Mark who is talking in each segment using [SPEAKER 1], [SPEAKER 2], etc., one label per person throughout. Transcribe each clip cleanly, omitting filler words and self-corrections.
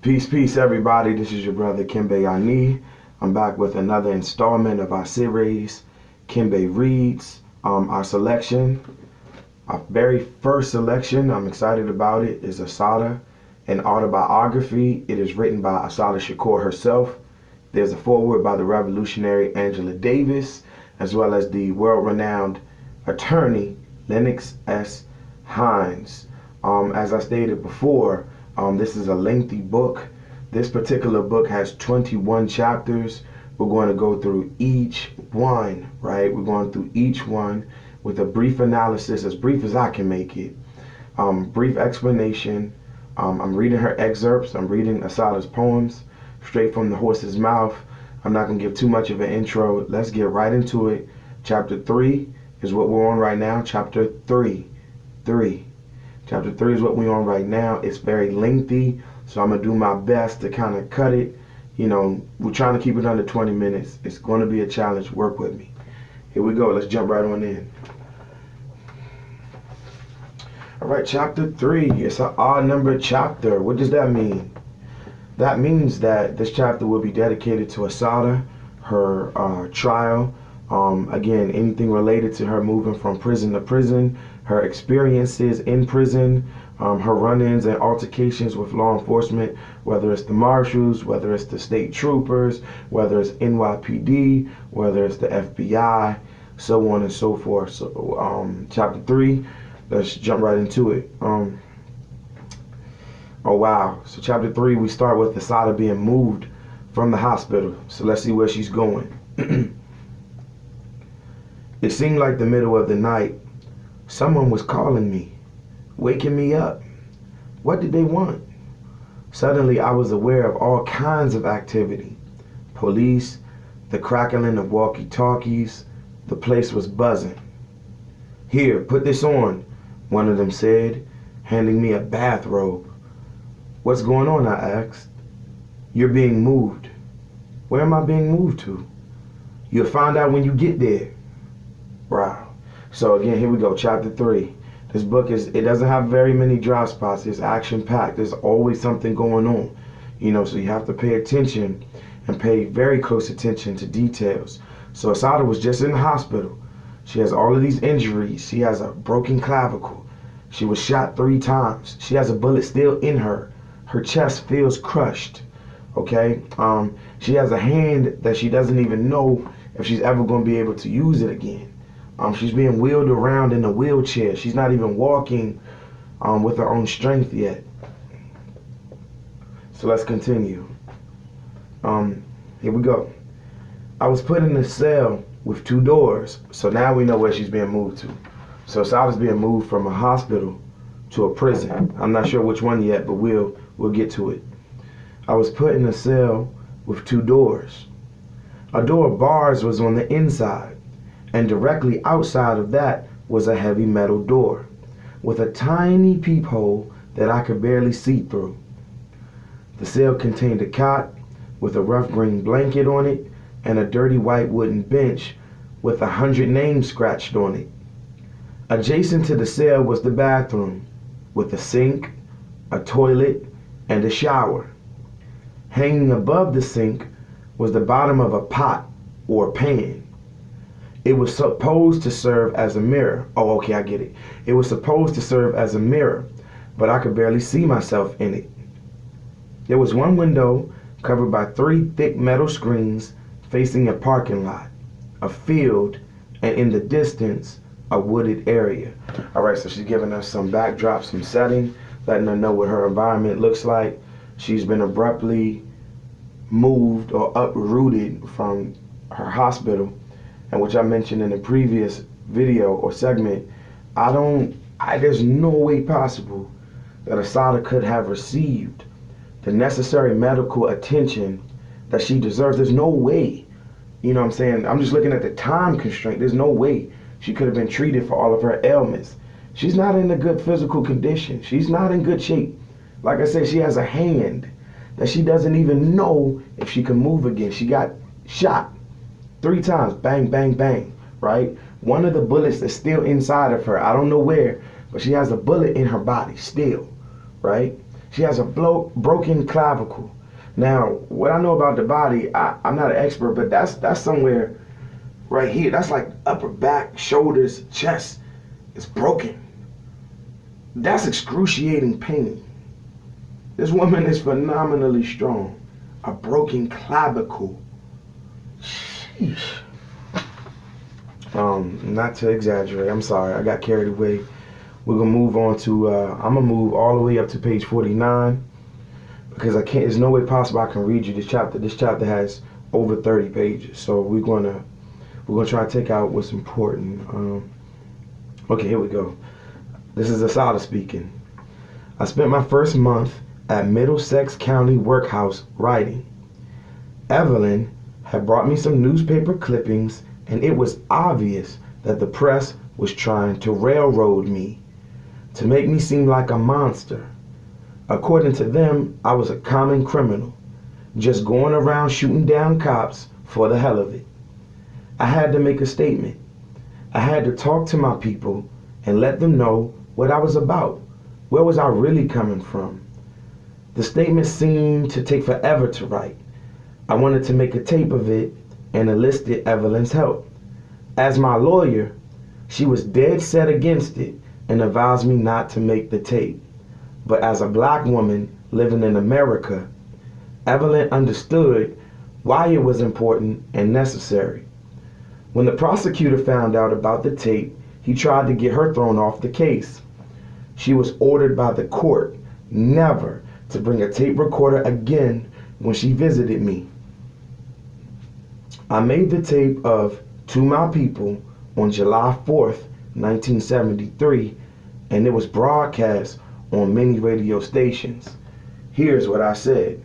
[SPEAKER 1] Peace, everybody. This is your brother Kimbe. I'm back with another installment of our series, Kimbe Reads. Our selection, our very first selection, I'm excited about it, is Assata, an autobiography. It is written by Assata Shakur herself. There's a foreword by the revolutionary Angela Davis, as well as the world-renowned attorney Lennox S. Hines. As I stated before, this is a lengthy book. This particular book has 21 chapters. We're going to go through each one, right? We're going through each one with a brief analysis, as brief as I can make it. Brief explanation. I'm reading her excerpts. I'm reading Assata's poems straight from the horse's mouth. I'm not going to give too much of an intro. Let's get right into it. Chapter 3 is what we're on right now. Chapter 3. Chapter 3 is what we're on right now. It's very lengthy, so I'm going to do my best to kind of cut it. You know, we're trying to keep it under 20 minutes. It's going to be a challenge. Work with me. Here we go. Let's jump right on in. All right, chapter 3. It's an odd numbered chapter. What does that mean? That means that this chapter will be dedicated to Assata, her trial. Again, anything related to her moving from prison to prison, her experiences in prison, her run-ins and altercations with law enforcement, whether it's the marshals, whether it's the state troopers, whether it's NYPD, whether it's the FBI, so on and so forth. So chapter 3, let's jump right into it. Oh wow, so chapter 3, we start with Assata being moved from the hospital. So let's see where she's going. It seemed like the middle of the night. Someone was calling me, waking me up. What did they want? Suddenly I was aware of all kinds of activity. Police, the crackling of walkie-talkies. The place was buzzing. Here, put this on, one of them said, handing me a bathrobe. What's going on? I asked. You're being moved. Where am I being moved to? You'll find out when you get there. Wow. So again, here we go, chapter 3. This book it doesn't have very many dry spots. It's action-packed. There's always something going on. You know, so you have to pay attention and pay very close attention to details. So Assata was just in the hospital. She has all of these injuries. She has a broken clavicle. She was shot 3 times. She has a bullet still in her. Her chest feels crushed. Okay? She has a hand that she doesn't even know if she's ever going to be able to use it again. She's being wheeled around in a wheelchair. She's not even walking with her own strength yet. So let's continue. Here we go. I was put in a cell with 2 doors. So now we know where she's being moved to. So Assata's being moved from a hospital to a prison. I'm not sure which one yet, but we'll get to it. I was put in a cell with 2 doors. A door of bars was on the inside, and directly outside of that was a heavy metal door with a tiny peephole that I could barely see through. The cell contained a cot with a rough green blanket on it and a dirty white wooden bench with 100 names scratched on it. Adjacent to the cell was the bathroom with a sink, a toilet, and a shower. Hanging above the sink was the bottom of a pot or pan. It was supposed to serve as a mirror. Oh, okay, I get it. It was supposed to serve as a mirror, but I could barely see myself in it. There was one window covered by 3 thick metal screens facing a parking lot, a field, and in the distance, a wooded area. All right, so she's giving us some backdrop, some setting, letting her know what her environment looks like. She's been abruptly moved or uprooted from her hospital. And which I mentioned in the previous video or segment, there's no way possible that Assata could have received the necessary medical attention that she deserves. There's no way, you know what I'm saying? I'm just looking at the time constraint. There's no way she could have been treated for all of her ailments. She's not in a good physical condition. She's not in good shape. Like I said, she has a hand that she doesn't even know if she can move again. She got shot 3 times, bang, bang, bang, right? One of the bullets is still inside of her. I don't know where, but she has a bullet in her body still, right? She has a broken clavicle. Now, what I know about the body, I'm not an expert, but that's somewhere right here. That's like upper back, shoulders, chest. It's broken. That's excruciating pain. This woman is phenomenally strong. A broken clavicle. Sheesh. Not to exaggerate. I'm sorry. I got carried away. We're gonna move on to. I'm gonna move all the way up to page 49 because I can't. There's no way possible I can read you this chapter. This chapter has over 30 pages, so we're gonna try to take out what's important. Okay, here we go. This is Assata speaking. I spent my first month at Middlesex County Workhouse writing. Evelyn had brought me some newspaper clippings, and it was obvious that the press was trying to railroad me, to make me seem like a monster. According to them, I was a common criminal, just going around shooting down cops for the hell of it. I had to make a statement. I had to talk to my people and let them know what I was about. Where was I really coming from? The statement seemed to take forever to write. I wanted to make a tape of it and enlisted Evelyn's help. As my lawyer, she was dead set against it and advised me not to make the tape. But as a black woman living in America, Evelyn understood why it was important and necessary. When the prosecutor found out about the tape, he tried to get her thrown off the case. She was ordered by the court never to bring a tape recorder again when she visited me. I made the tape of To My People on July 4th, 1973, and it was broadcast on many radio stations. Here's what I said.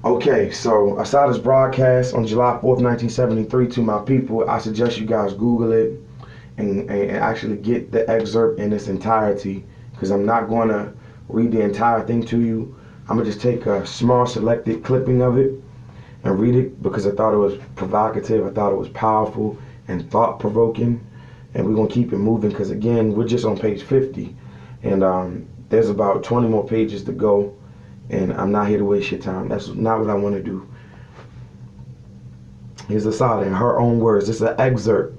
[SPEAKER 1] Okay, so Assata's broadcast on July 4th, 1973, To My People. I suggest you guys Google it and actually get the excerpt in its entirety, because I'm not going to read the entire thing to you. I'm going to just take a small selected clipping of it and read it because I thought it was provocative, I thought it was powerful and thought-provoking, and we're going to keep it moving because, again, we're just on page 50, and there's about 20 more pages to go, and I'm not here to waste your time. That's not what I want to do. Here's Assata in her own words. This is an excerpt,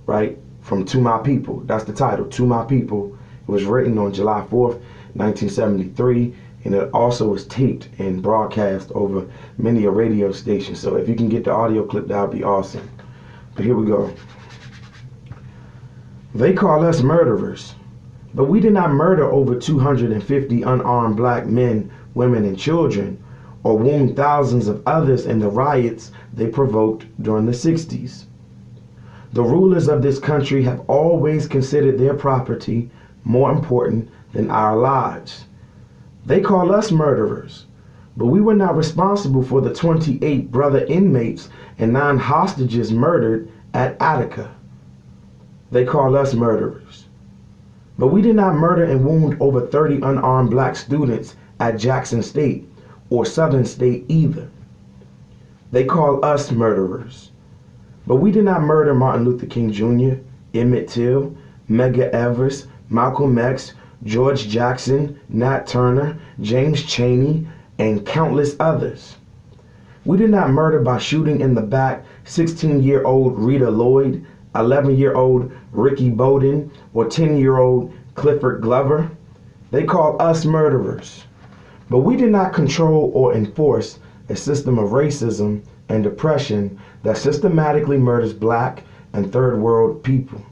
[SPEAKER 1] right, from To My People. That's the title, To My People. It was written on July 4th, 1973, and it also was taped and broadcast over many a radio station. So if you can get the audio clip, that would be awesome. But here we go. They call us murderers, but we did not murder over 250 unarmed black men, women, and children, or wound thousands of others in the riots they provoked during the 60s. The rulers of this country have always considered their property more important than our lives. They call us murderers, but we were not responsible for the 28 brother inmates and 9 hostages murdered at Attica. They call us murderers, but we did not murder and wound over 30 unarmed black students at Jackson State or Southern State either. They call us murderers, but we did not murder Martin Luther King Jr., Emmett Till, Medgar Evers, Malcolm X, George Jackson, Nat Turner, James Chaney, and countless others. We did not murder by shooting in the back 16-year-old Rita Lloyd, 11-year-old Ricky Bowden, or 10-year-old Clifford Glover. They call us murderers. But we did not control or enforce a system of racism and oppression that systematically murders black and third world people.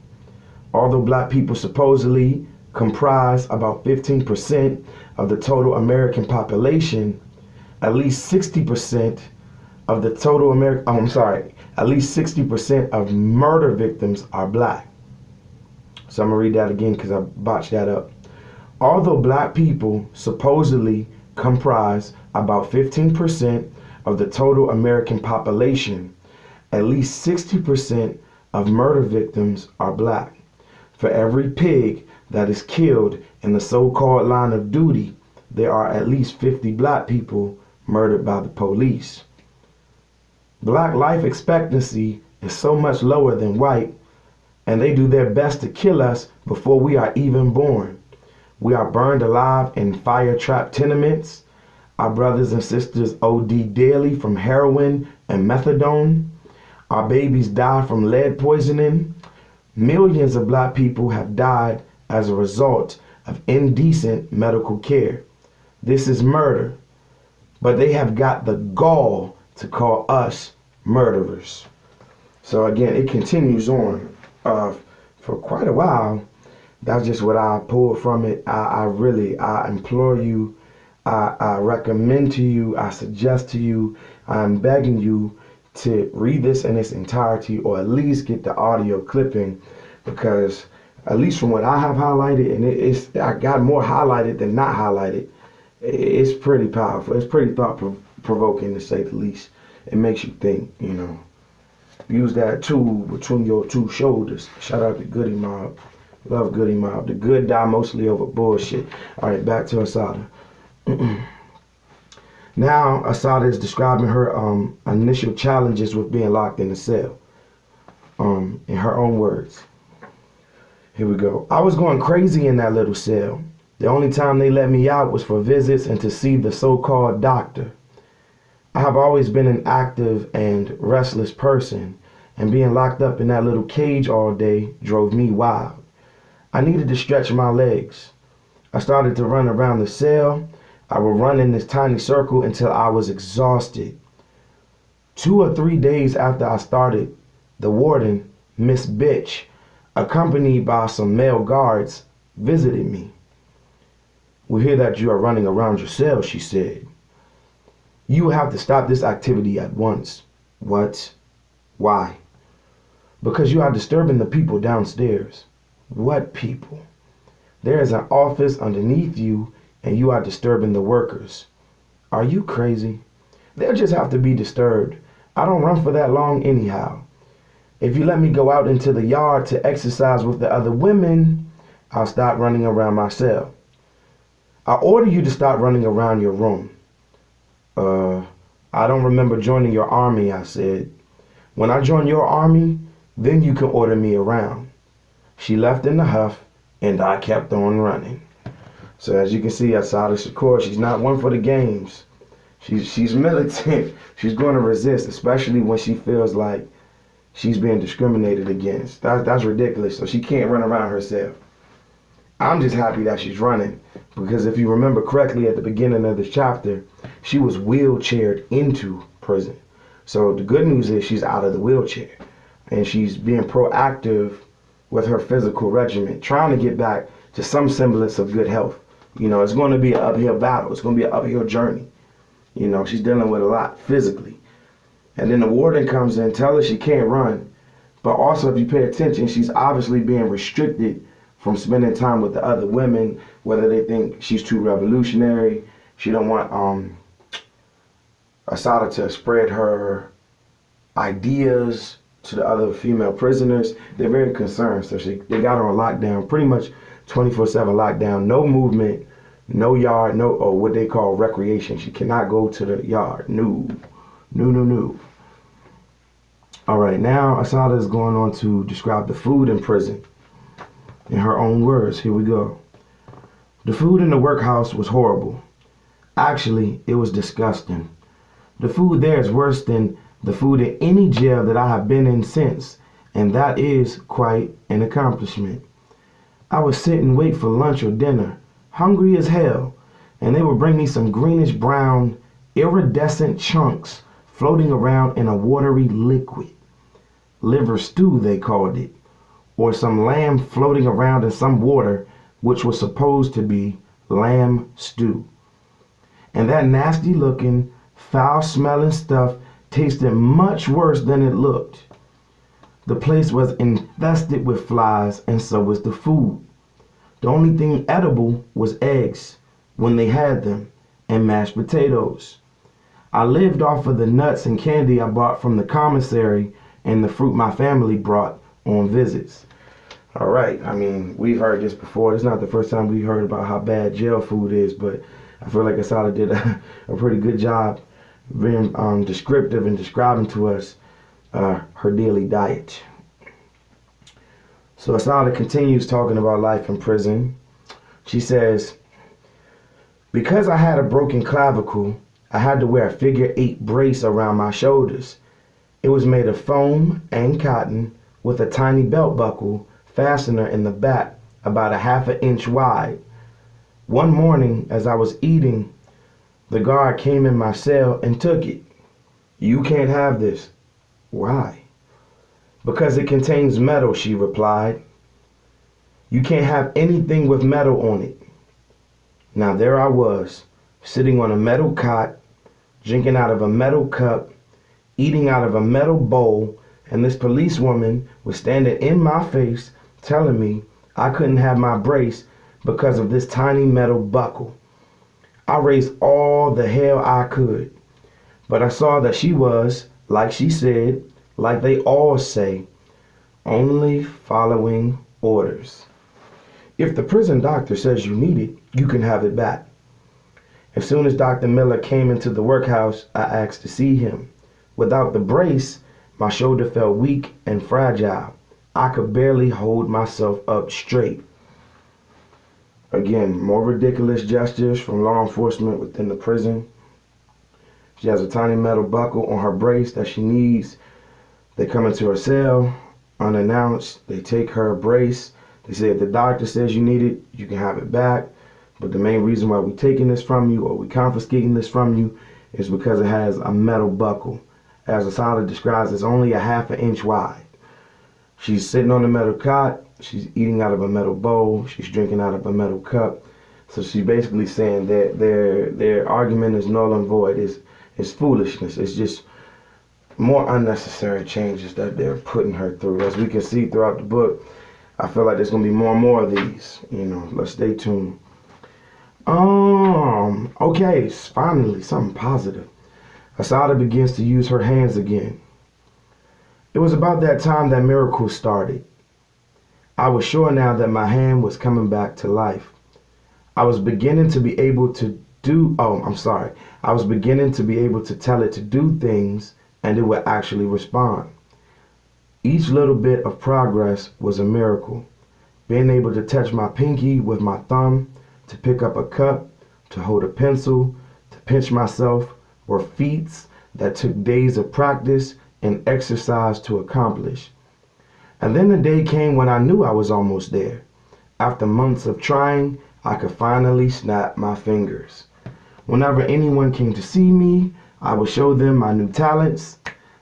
[SPEAKER 1] Although black people supposedly comprise about 15% of the total American population, at least 60% of the total at least 60% of murder victims are black. So I'm gonna read that again because I botched that up. Although black people supposedly comprise about 15% of the total American population, at least 60% of murder victims are black. For every pig that is killed in the so-called line of duty, there are at least 50 black people murdered by the police. Black life expectancy is so much lower than white, and they do their best to kill us before we are even born. We are burned alive in fire-trapped tenements. Our brothers and sisters OD daily from heroin and methadone. Our babies die from lead poisoning. Millions of black people have died as a result of indecent medical care. This is murder, but they have got the gall to call us murderers. So again, it continues on for quite a while. That's just what I pulled from it. I implore you, I recommend to you, I suggest to you, I'm begging you to read this in its entirety, or at least get the audio clipping, because at least from what I have highlighted, and I got more highlighted than not highlighted, it's pretty powerful. It's pretty thought-provoking, to say the least. It makes you think, you know. Use that tool between your two shoulders. Shout out to Goody Mob. Love Goody Mob. The good die mostly over bullshit. All right, back to Assata. Now, Assata is describing her initial challenges with being locked in the cell. In her own words. Here we go. I was going crazy in that little cell. The only time they let me out was for visits and to see the so-called doctor. I have always been an active and restless person, and being locked up in that little cage all day drove me wild. I needed to stretch my legs. I started to run around the cell. I would run in this tiny circle until I was exhausted. 2 or 3 days after I started, the warden, Miss Bitch, accompanied by some male guards, visited me. We hear that you are running around your cell, she said. You have to stop this activity at once. What? Why? Because you are disturbing the people downstairs. What people? There is an office underneath you and you are disturbing the workers. Are you crazy? They'll just have to be disturbed. I don't run for that long anyhow. If you let me go out into the yard to exercise with the other women, I'll stop running around my cell. I order you to stop running around your room. I don't remember joining your army, I said. When I join your army, then you can order me around. She left in a huff, and I kept on running. So as you can see, Assata Shakur, she's not one for the games. She's militant. She's going to resist, especially when she feels like she's being discriminated against. That's ridiculous. So she can't run around herself. I'm just happy that she's running, because if you remember correctly at the beginning of this chapter, she was wheelchaired into prison. So the good news is she's out of the wheelchair, and she's being proactive with her physical regimen, trying to get back to some semblance of good health. You know, it's going to be an uphill battle. It's going to be an uphill journey. You know, she's dealing with a lot physically. And then the warden comes in, tells her she can't run. But also, if you pay attention, she's obviously being restricted from spending time with the other women, whether they think she's too revolutionary. She don't want Assata to spread her ideas to the other female prisoners. They're very concerned. So they got her on lockdown, pretty much 24/7 lockdown. No movement, no yard, or what they call recreation. She cannot go to the yard. No. All right, now Assata is going on to describe the food in prison. In her own words, here we go. The food in the workhouse was horrible. Actually, it was disgusting. The food there is worse than the food in any jail that I have been in since, and that is quite an accomplishment. I would sit and wait for lunch or dinner, hungry as hell, and they would bring me some greenish brown, iridescent chunks floating around in a watery liquid. Liver stew, they called it, or some lamb floating around in some water, which was supposed to be lamb stew. And that nasty looking, foul smelling stuff tasted much worse than it looked. The place was infested with flies, and so was the food. The only thing edible was eggs, when they had them, and mashed potatoes. I lived off of the nuts and candy I bought from the commissary and the fruit my family brought on visits. All right, I mean, we've heard this before. It's not the first time we heard about how bad jail food is, but I feel like Assata did a pretty good job being descriptive and describing to us her daily diet. So Assata continues talking about life in prison. She says, because I had a broken clavicle, I had to wear a figure-8 brace around my shoulders. It was made of foam and cotton with a tiny belt buckle fastener in the back about a half an inch wide. One morning, as I was eating, the guard came in my cell and took it. You can't have this. Why? Because it contains metal, she replied. You can't have anything with metal on it. Now there I was, sitting on a metal cot, drinking out of a metal cup, eating out of a metal bowl, and this policewoman was standing in my face telling me I couldn't have my brace because of this tiny metal buckle. I raised all the hell I could, but I saw that she was, like she said, like they all say, only following orders. If the prison doctor says you need it, you can have it back. As soon as Dr. Miller came into the workhouse, I asked to see him. Without the brace, my shoulder felt weak and fragile. I could barely hold myself up straight. Again, more ridiculous gestures from law enforcement within the prison. She has a tiny metal buckle on her brace that she needs. They come into her cell, unannounced. They take her brace. They say if the doctor says you need it, you can have it back. But the main reason why we're taking this from you or we're confiscating this from you is because it has a metal buckle. As Assata describes, it's only a half an inch wide. She's sitting on a metal cot. She's eating out of a metal bowl. She's drinking out of a metal cup. So she's basically saying that their argument is null and void. It's foolishness. It's just more unnecessary changes that they're putting her through. As we can see throughout the book, I feel like there's going to be more and more of these. Let's stay tuned. Okay, finally, something positive. Assata begins to use her hands again. It was about that time that miracles started. I was sure now that my hand was coming back to life. I was beginning to be able to I was beginning to be able to tell it to do things and it would actually respond. Each little bit of progress was a miracle. Being able to touch my pinky with my thumb, to pick up a cup, to hold a pencil, to pinch myself were feats that took days of practice and exercise to accomplish. And then the day came when I knew I was almost there. After months of trying, I could finally snap my fingers. Whenever anyone came to see me, I would show them my new talents.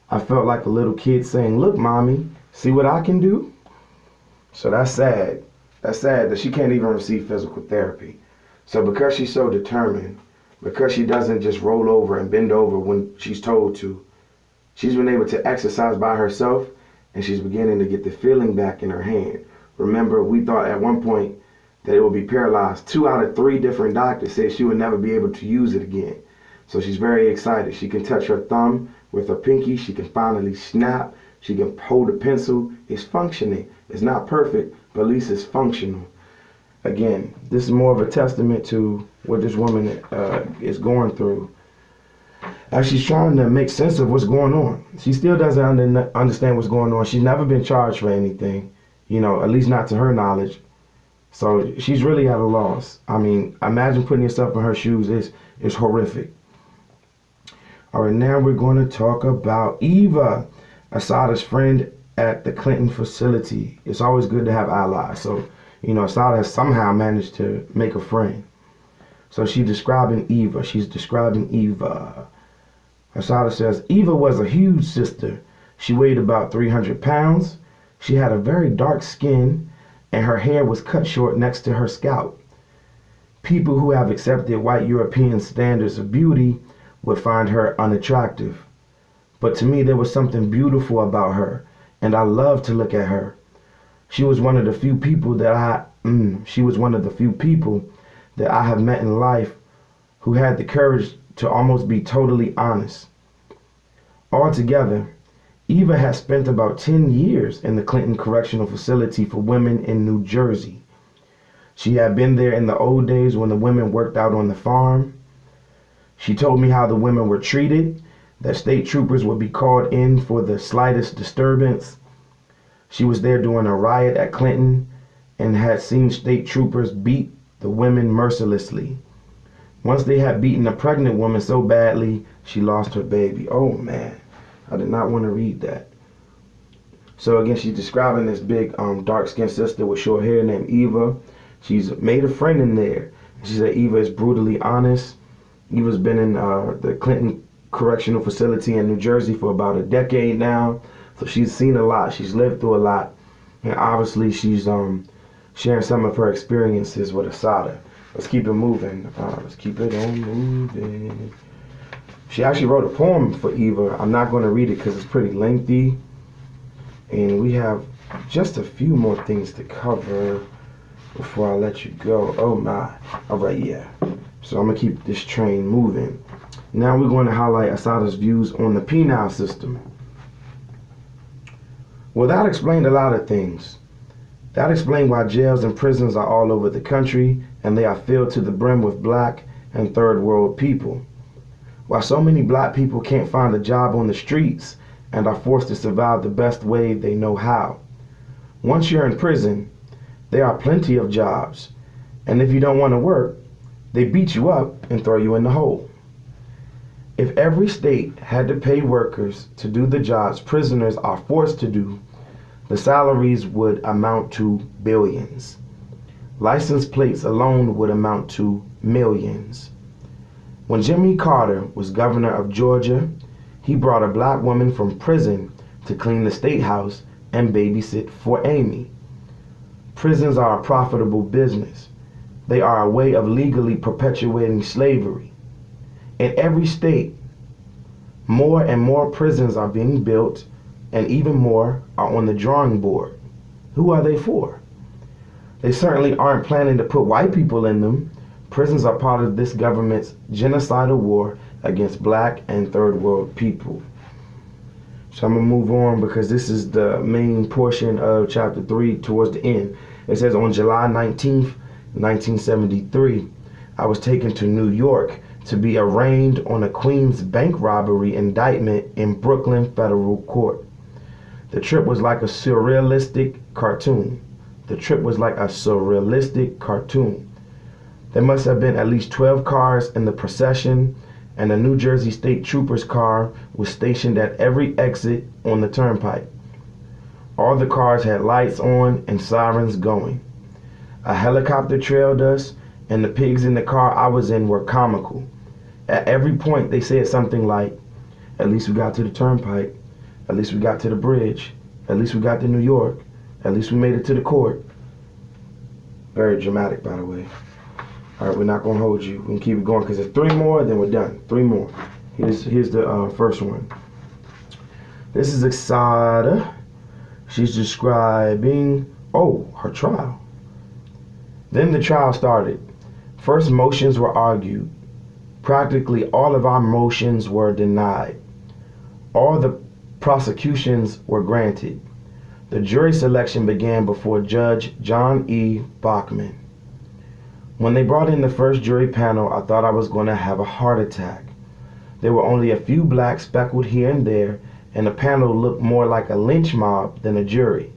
[SPEAKER 1] I felt like a little kid saying, "Look, mommy, see what I can do?" So that's sad. That's sad that she can't even receive physical therapy. So because she's so determined, because she doesn't just roll over and bend over when she's told to, she's been able to exercise by herself and she's beginning to get the feeling back in her hand. Remember, we thought at one point that it would be paralyzed. 2 out of 3 different doctors said she would never be able to use it again. So she's very excited. She can touch her thumb with her pinky. She can finally snap. She can hold a pencil. It's functioning. It's not perfect, but at least it's functional. Again, this is more of a testament to what this woman is going through. As she's trying to make sense of what's going on. She still doesn't understand what's going on. She's never been charged for anything, at least not to her knowledge. So she's really at a loss. I mean, imagine putting yourself in her shoes. It's horrific. All right, now we're going to talk about Eva, Assata's friend at the Clinton facility. It's always good to have allies. So, Assata has somehow managed to make a friend. So she's describing Eva. Assata says, Eva was a huge sister. She weighed about 300 pounds. She had a very dark skin, and her hair was cut short next to her scalp. People who have accepted white European standards of beauty would find her unattractive. But to me, there was something beautiful about her, and I loved to look at her. She was one of the few people that I have met in life who had the courage to almost be totally honest. Altogether, Eva has spent about 10 years in the Clinton Correctional Facility for Women in New Jersey. She had been there in the old days when the women worked out on the farm. She told me how the women were treated, that state troopers would be called in for the slightest disturbance. She was there during a riot at Clinton and had seen state troopers beat the women mercilessly. Once they had beaten a pregnant woman so badly, she lost her baby. Oh man, I did not want to read that. So again, she's describing this big dark-skinned sister with short hair named Eva. She's made a friend in there. She said Eva is brutally honest. Eva's been in the Clinton Correctional Facility in New Jersey for about a decade now. So she's seen a lot. She's lived through a lot. And obviously she's sharing some of her experiences with Assata. Let's keep it moving. Let's keep it on moving. She actually wrote a poem for Eva. I'm not going to read it because it's pretty lengthy. And we have just a few more things to cover before I let you go. Oh my. All right, yeah. So I'm going to keep this train moving. Now we're going to highlight Assata's views on the penal system. Well, that explained a lot of things. That explained why jails and prisons are all over the country and they are filled to the brim with black and third world people. Why so many black people can't find a job on the streets and are forced to survive the best way they know how. Once you're in prison, there are plenty of jobs, and if you don't want to work, they beat you up and throw you in the hole. If every state had to pay workers to do the jobs prisoners are forced to do, the salaries would amount to billions. License plates alone would amount to millions. When Jimmy Carter was governor of Georgia, he brought a black woman from prison to clean the state house and babysit for Amy. Prisons are a profitable business. They are a way of legally perpetuating slavery. In every state, more and more prisons are being built, and even more are on the drawing board. Who are they for? They certainly aren't planning to put white people in them. Prisons are part of this government's genocidal war against black and third world people. So I'm going to move on because this is the main portion of chapter 3 towards the end. It says, on July 19th, 1973, I was taken to New York to be arraigned on a Queens bank robbery indictment in Brooklyn federal court. The trip was like a surrealistic cartoon. The trip was like a surrealistic cartoon. There must have been at least 12 cars in the procession, and a New Jersey State Trooper's car was stationed at every exit on the turnpike. All the cars had lights on and sirens going. A helicopter trailed us, and the pigs in the car I was in were comical. At every point they said something like, at least we got to the turnpike, at least we got to the bridge, at least we got to New York, at least we made it to the court. Very dramatic, by the way. All right, we're not going to hold you. We can keep it going because there's 3 more, then we're done. 3 more. Here's the first one. This is Assata. She's describing, her trial. Then the trial started. First motions were argued. Practically all of our motions were denied. All the prosecutions were granted. The jury selection began before Judge John E. Bachman. When they brought in the first jury panel, I thought I was going to have a heart attack. There were only a few blacks speckled here and there, and the panel looked more like a lynch mob than a jury.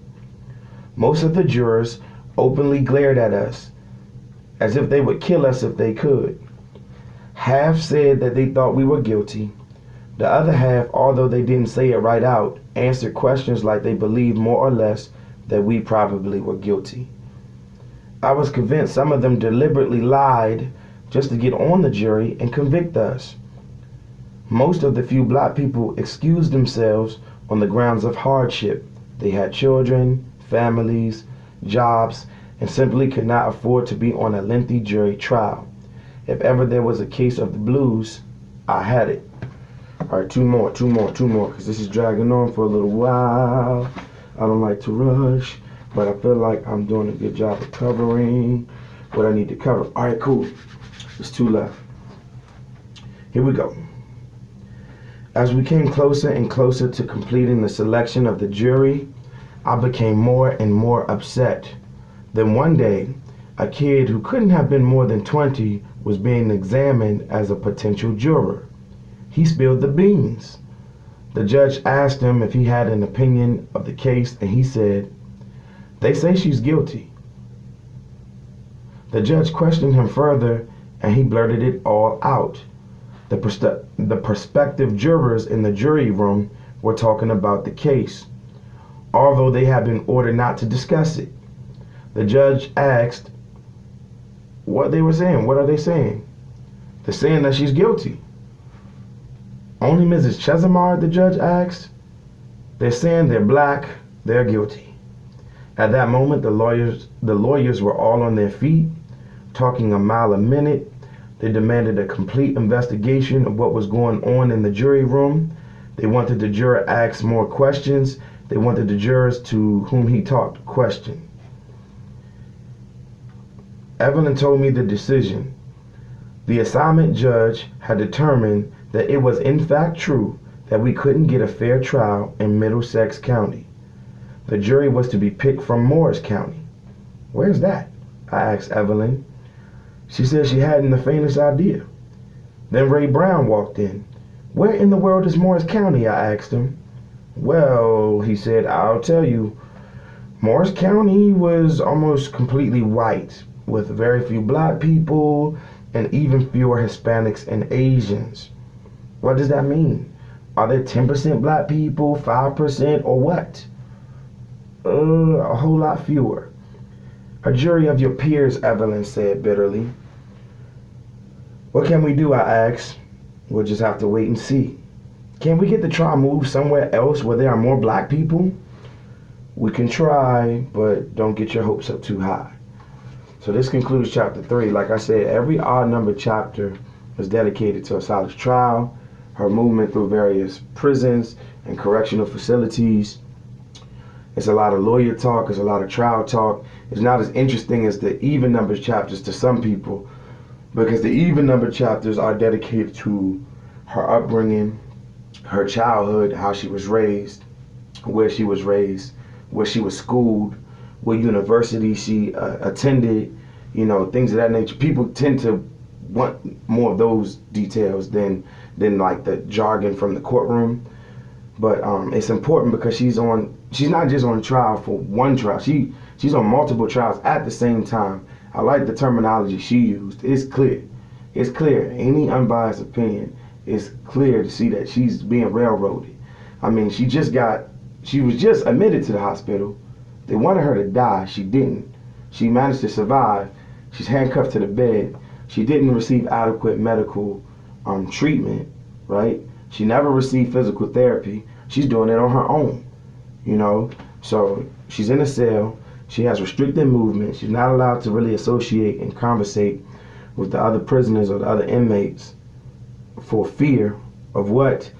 [SPEAKER 1] Most of the jurors openly glared at us, as if they would kill us if they could. Half said that they thought we were guilty. The other half, although they didn't say it right out, answered questions like they believed more or less that we probably were guilty. I was convinced some of them deliberately lied just to get on the jury and convict us. Most of the few black people excused themselves on the grounds of hardship. They had children, families, jobs, and simply could not afford to be on a lengthy jury trial. If ever there was a case of the blues, I had it. All right, 2 more, because this is dragging on for a little while. I don't like to rush, but I feel like I'm doing a good job of covering what I need to cover. All right, cool. There's 2 left. Here we go. As we came closer and closer to completing the selection of the jury, I became more and more upset. Then one day, a kid who couldn't have been more than 20 was being examined as a potential juror. He spilled the beans. The judge asked him if he had an opinion of the case, and he said, "They say she's guilty." The judge questioned him further, and he blurted it all out. The prospective jurors in the jury room were talking about the case, although they had been ordered not to discuss it. The judge asked what they were saying. What are they saying? They're saying that she's guilty. Only Mrs. Chesimard, the judge asked. They're saying they're black, they're guilty. At that moment, the lawyers were all on their feet, talking a mile a minute. They demanded a complete investigation of what was going on in the jury room. They wanted the juror to ask more questions. They wanted the jurors to whom he talked question. Evelyn told me the decision. The assignment judge had determined that it was in fact true that we couldn't get a fair trial in Middlesex County. The jury was to be picked from Morris County. Where's that? I asked Evelyn. She said she hadn't the faintest idea. Then Ray Brown walked in. Where in the world is Morris County? I asked him. Well, he said, I'll tell you. Morris County was almost completely white, with very few black people and even fewer Hispanics and Asians. What does that mean? Are there 10% black people, 5%, or what? A whole lot fewer. A jury of your peers, Evelyn said bitterly. What can we do? I asked. We'll just have to wait and see. Can we get the trial moved somewhere else where there are more black people? We can try, but don't get your hopes up too high. So this concludes chapter 3. Like I said, every odd number chapter is dedicated to Assata's trial, her movement through various prisons and correctional facilities. It's a lot of lawyer talk, it's a lot of trial talk. It's not as interesting as the even numbered chapters to some people, because the even numbered chapters are dedicated to her upbringing, her childhood, how she was raised, where she was raised, where she was schooled, what university she attended, things of that nature. People tend to want more of those details than like the jargon from the courtroom. But it's important because she's not just on trial for one trial. She's on multiple trials at the same time. I like the terminology she used. It's clear. It's clear. Any unbiased opinion, it's clear to see that she's being railroaded. I mean, she was just admitted to the hospital. They wanted her to die. She didn't. She managed to survive. She's handcuffed to the bed. She didn't receive adequate medical treatment, right? She never received physical therapy. She's doing it on her own, So she's in a cell. She has restricted movement. She's not allowed to really associate and conversate with the other prisoners or the other inmates for fear of what?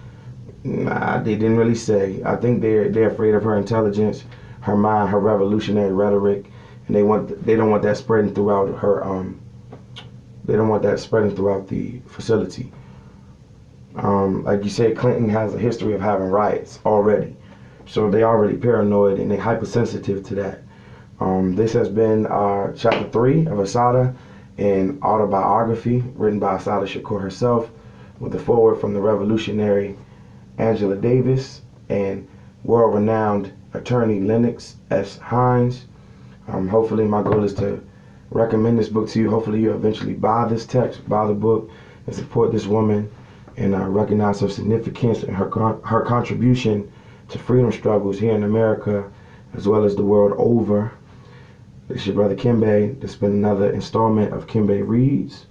[SPEAKER 1] Nah, they didn't really say. I think they're afraid of her intelligence, her mind, her revolutionary rhetoric, and they don't want that spreading throughout her. They don't want that spreading throughout the facility. Like you said, Clinton has a history of having riots already. So they're already paranoid and they're hypersensitive to that. This has been chapter 3 of Assata, an autobiography written by Assata Shakur herself, with a foreword from the revolutionary Angela Davis and world-renowned attorney Lennox S. Hines. Hopefully my goal is to recommend this book to you. Hopefully you eventually buy this text, buy the book, and support this woman, and recognize her significance and her contribution to freedom struggles here in America as well as the world over. This is your brother Kimbe. This has been another installment of Kimbe Reads.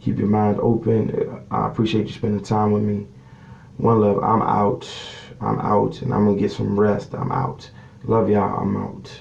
[SPEAKER 1] Keep your mind open. I appreciate you spending time with me. One love. I'm out, and I'm going to get some rest. I'm out. Love y'all. I'm out.